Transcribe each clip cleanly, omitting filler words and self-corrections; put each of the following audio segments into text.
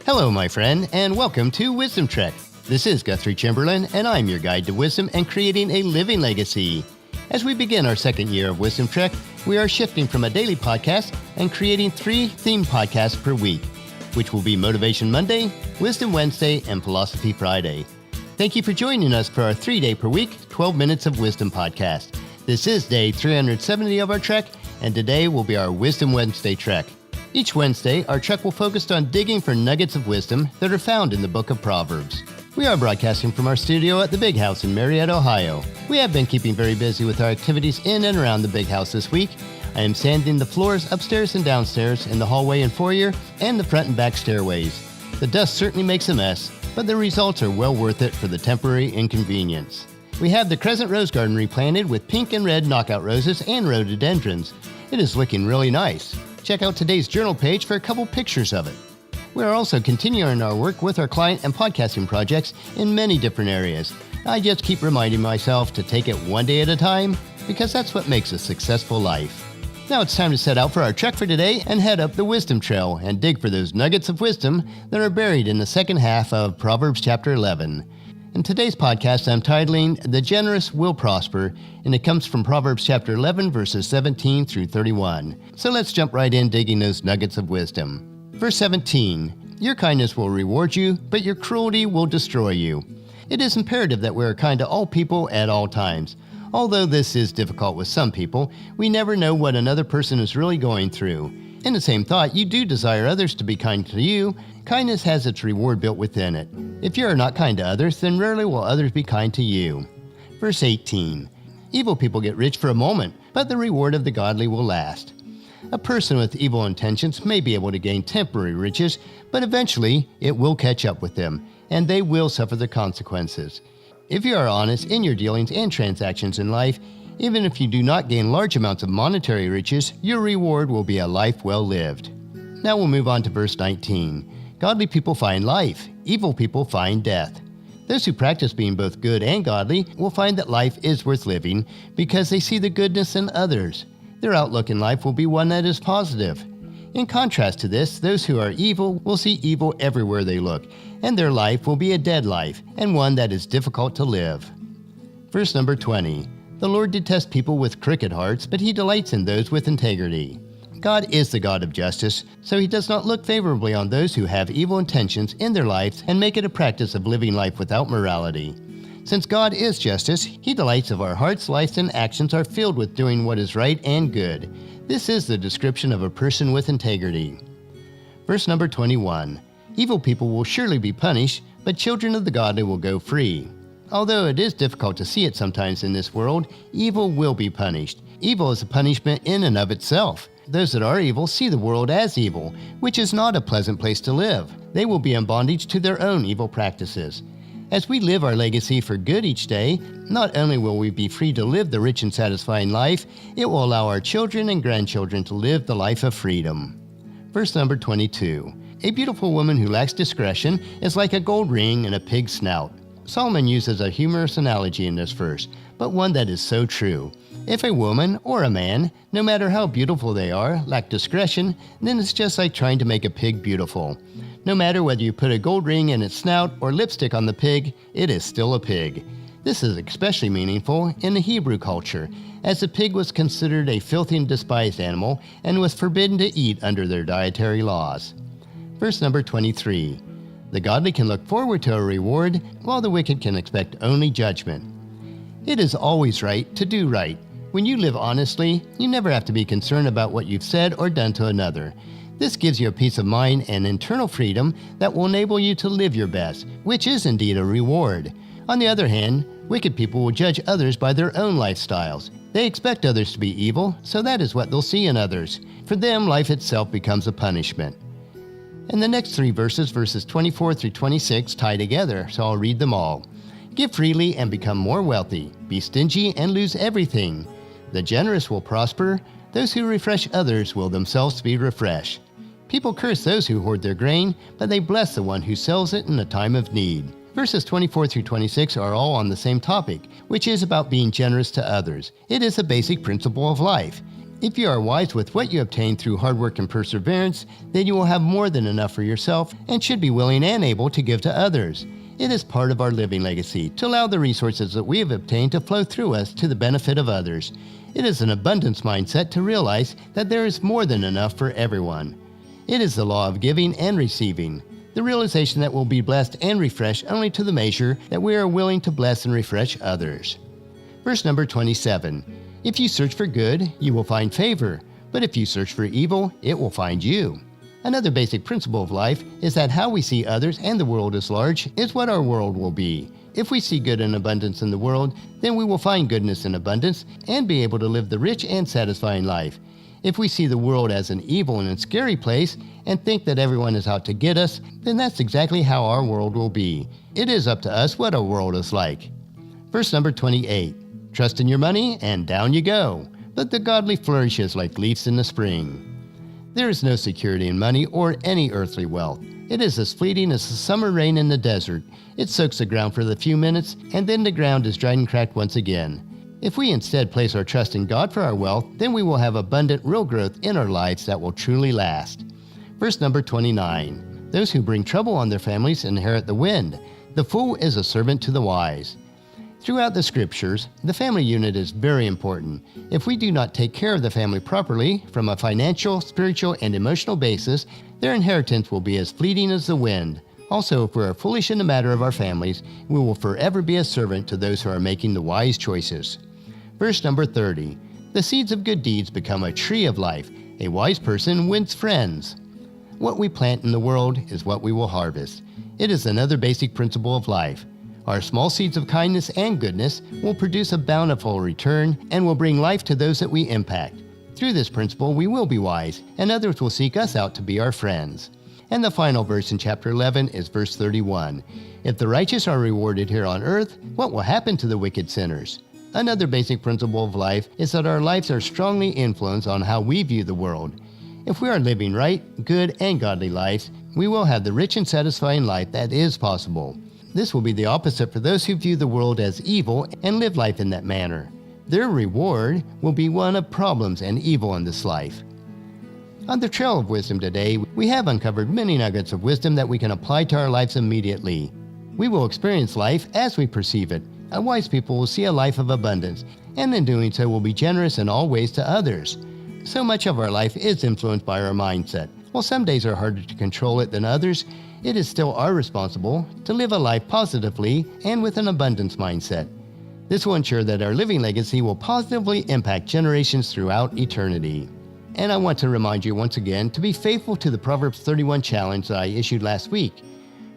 Hello, my friend, and welcome to Wisdom Trek. This is Guthrie Chamberlain, and I'm your guide to wisdom and creating a living legacy. As we begin our second year of Wisdom Trek, we are shifting from a daily podcast and creating 3 themed podcasts per week, which will be Motivation Monday, Wisdom Wednesday, and Philosophy Friday. Thank you for joining us for our 3-day per week, 12 Minutes of Wisdom podcast. This is day 370 of our trek, and today will be our Wisdom Wednesday trek. Each Wednesday, our trek will focus on digging for nuggets of wisdom that are found in the book of Proverbs. We are broadcasting from our studio at the Big House in Marietta, Ohio. We have been keeping very busy with our activities in and around the Big House this week. I am sanding the floors upstairs and downstairs, in the hallway and foyer, and the front and back stairways. The dust certainly makes a mess, but the results are well worth it for the temporary inconvenience. We have the Crescent Rose Garden replanted with pink and red knockout roses and rhododendrons. It is looking really nice. Check out today's journal page for a couple pictures of it. We are also continuing our work with our client and podcasting projects in many different areas. I just keep reminding myself to take it one day at a time because that's what makes a successful life. Now it's time to set out for our trek for today and head up the Wisdom Trail and dig for those nuggets of wisdom that are buried in the second half of Proverbs chapter 11. In today's podcast, I'm titling The Generous Will Prosper, and it comes from Proverbs chapter 11, verses 17 through 31. So let's jump right in digging those nuggets of wisdom. Verse 17, your kindness will reward you, but your cruelty will destroy you. It is imperative that we are kind to all people at all times. Although this is difficult with some people, we never know what another person is really going through. In the same thought, you do desire others to be kind to you. Kindness has its reward built within it. If you are not kind to others, then rarely will others be kind to you. Verse 18, evil people get rich for a moment, but the reward of the godly will last. A person with evil intentions may be able to gain temporary riches, but eventually it will catch up with them, and they will suffer the consequences. If you are honest in your dealings and transactions in life, even if you do not gain large amounts of monetary riches, your reward will be a life well lived. Now we'll move on to verse 19. Godly people find life, evil people find death. Those who practice being both good and godly will find that life is worth living because they see the goodness in others. Their outlook in life will be one that is positive. In contrast to this, those who are evil will see evil everywhere they look, and their life will be a dead life and one that is difficult to live. Verse number 20. The Lord detests people with crooked hearts, but he delights in those with integrity. God is the God of justice, so he does not look favorably on those who have evil intentions in their lives and make it a practice of living life without morality. Since God is justice, he delights if our hearts, lives, and actions are filled with doing what is right and good. This is the description of a person with integrity. Verse number 21. Evil people will surely be punished, but children of the godly will go free. Although it is difficult to see it sometimes in this world, evil will be punished. Evil is a punishment in and of itself. Those that are evil see the world as evil, which is not a pleasant place to live. They will be in bondage to their own evil practices. As we live our legacy for good each day, not only will we be free to live the rich and satisfying life, it will allow our children and grandchildren to live the life of freedom. Verse number 22. A beautiful woman who lacks discretion is like a gold ring in a pig's snout. Solomon uses a humorous analogy in this verse, but one that is so true. If a woman or a man, no matter how beautiful they are, lack discretion, then it's just like trying to make a pig beautiful. No matter whether you put a gold ring in its snout or lipstick on the pig, it is still a pig. This is especially meaningful in the Hebrew culture, as the pig was considered a filthy and despised animal and was forbidden to eat under their dietary laws. Verse number 23. The godly can look forward to a reward, while the wicked can expect only judgment. It is always right to do right. When you live honestly, you never have to be concerned about what you've said or done to another. This gives you a peace of mind and internal freedom that will enable you to live your best, which is indeed a reward. On the other hand, wicked people will judge others by their own lifestyles. They expect others to be evil, so that is what they'll see in others. For them, life itself becomes a punishment. And the next 3 verses, verses 24 through 26, tie together, so I'll read them all. Give freely and become more wealthy. Be stingy and lose everything. The generous will prosper. Those who refresh others will themselves be refreshed. People curse those who hoard their grain, but they bless the one who sells it in a time of need. Verses 24 through 26 are all on the same topic, which is about being generous to others. It is a basic principle of life. If you are wise with what you obtain through hard work and perseverance, then you will have more than enough for yourself and should be willing and able to give to others. It is part of our living legacy to allow the resources that we have obtained to flow through us to the benefit of others. It is an abundance mindset to realize that there is more than enough for everyone. It is the law of giving and receiving, the realization that we'll be blessed and refreshed only to the measure that we are willing to bless and refresh others. Verse number 27. If you search for good, you will find favor, but if you search for evil, it will find you. Another basic principle of life is that how we see others and the world as large is what our world will be. If we see good and abundance in the world, then we will find goodness and abundance and be able to live the rich and satisfying life. If we see the world as an evil and a scary place and think that everyone is out to get us, then that's exactly how our world will be. It is up to us what our world is like. Verse number 28. Trust in your money and down you go, but the godly flourishes like leaves in the spring. There is no security in money or any earthly wealth. It is as fleeting as the summer rain in the desert. It soaks the ground for a few minutes, and then the ground is dried and cracked once again. If we instead place our trust in God for our wealth, then we will have abundant real growth in our lives that will truly last. Verse number 29. Those who bring trouble on their families inherit the wind. The fool is a servant to the wise. Throughout the scriptures, the family unit is very important. If we do not take care of the family properly, from a financial, spiritual, and emotional basis, their inheritance will be as fleeting as the wind. Also, if we are foolish in the matter of our families, we will forever be a servant to those who are making the wise choices. Verse number 30. The seeds of good deeds become a tree of life. A wise person wins friends. What we plant in the world is what we will harvest. It is another basic principle of life. Our small seeds of kindness and goodness will produce a bountiful return and will bring life to those that we impact. Through this principle, we will be wise, and others will seek us out to be our friends. And the final verse in chapter 11 is verse 31. If the righteous are rewarded here on earth, what will happen to the wicked sinners? Another basic principle of life is that our lives are strongly influenced on how we view the world. If we are living right, good, and godly lives, we will have the rich and satisfying life that is possible. This will be the opposite for those who view the world as evil and live life in that manner. Their reward will be one of problems and evil in this life. On the trail of wisdom today, we have uncovered many nuggets of wisdom that we can apply to our lives immediately. We will experience life as we perceive it. A wise people will see a life of abundance, and in doing so will be generous in all ways to others. So much of our life is influenced by our mindset. While some days are harder to control it than others, it is still our responsibility to live a life positively and with an abundance mindset. This will ensure that our living legacy will positively impact generations throughout eternity. And I want to remind you once again to be faithful to the Proverbs 31 challenge that I issued last week.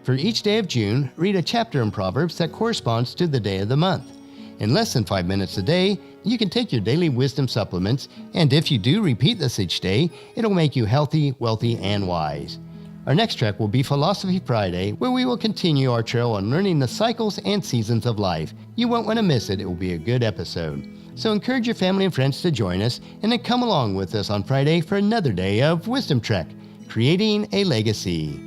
For each day of June, read a chapter in Proverbs that corresponds to the day of the month. In less than 5 minutes a day, you can take your daily wisdom supplements, and if you do repeat this each day, it'll make you healthy, wealthy, and wise. Our next track will be Philosophy Friday, where we will continue our trail on learning the cycles and seasons of life. You won't want to miss it. It will be a good episode. So encourage your family and friends to join us, and then come along with us on Friday for another day of Wisdom Trek, Creating a Legacy.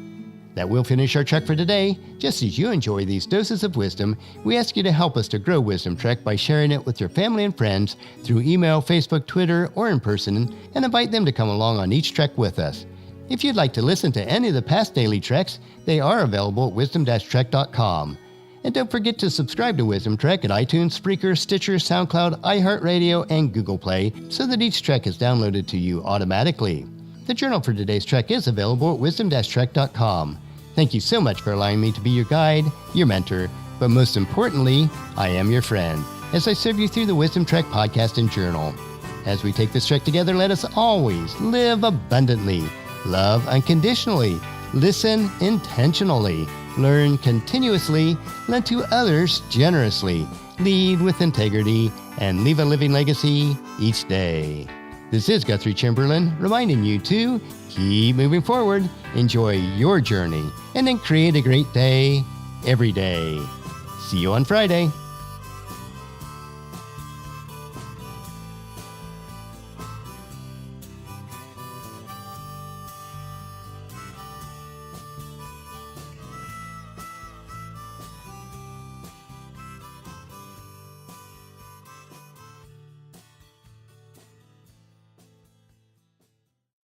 That will finish our trek for today. Just as you enjoy these doses of wisdom, we ask you to help us to grow Wisdom Trek by sharing it with your family and friends through email, Facebook, Twitter, or in person, and invite them to come along on each trek with us. If you'd like to listen to any of the past daily treks, they are available at wisdom-trek.com. And don't forget to subscribe to Wisdom Trek at iTunes, Spreaker, Stitcher, SoundCloud, iHeartRadio, and Google Play so that each trek is downloaded to you automatically. The journal for today's trek is available at wisdom-trek.com. Thank you so much for allowing me to be your guide, your mentor, but most importantly, I am your friend, as I serve you through the Wisdom Trek podcast and journal. As we take this trek together, let us always live abundantly, love unconditionally, listen intentionally, learn continuously, lend to others generously, lead with integrity, and leave a living legacy each day. This is Guthrie Chamberlain reminding you to keep moving forward, enjoy your journey, and then create a great day every day. See you on Friday.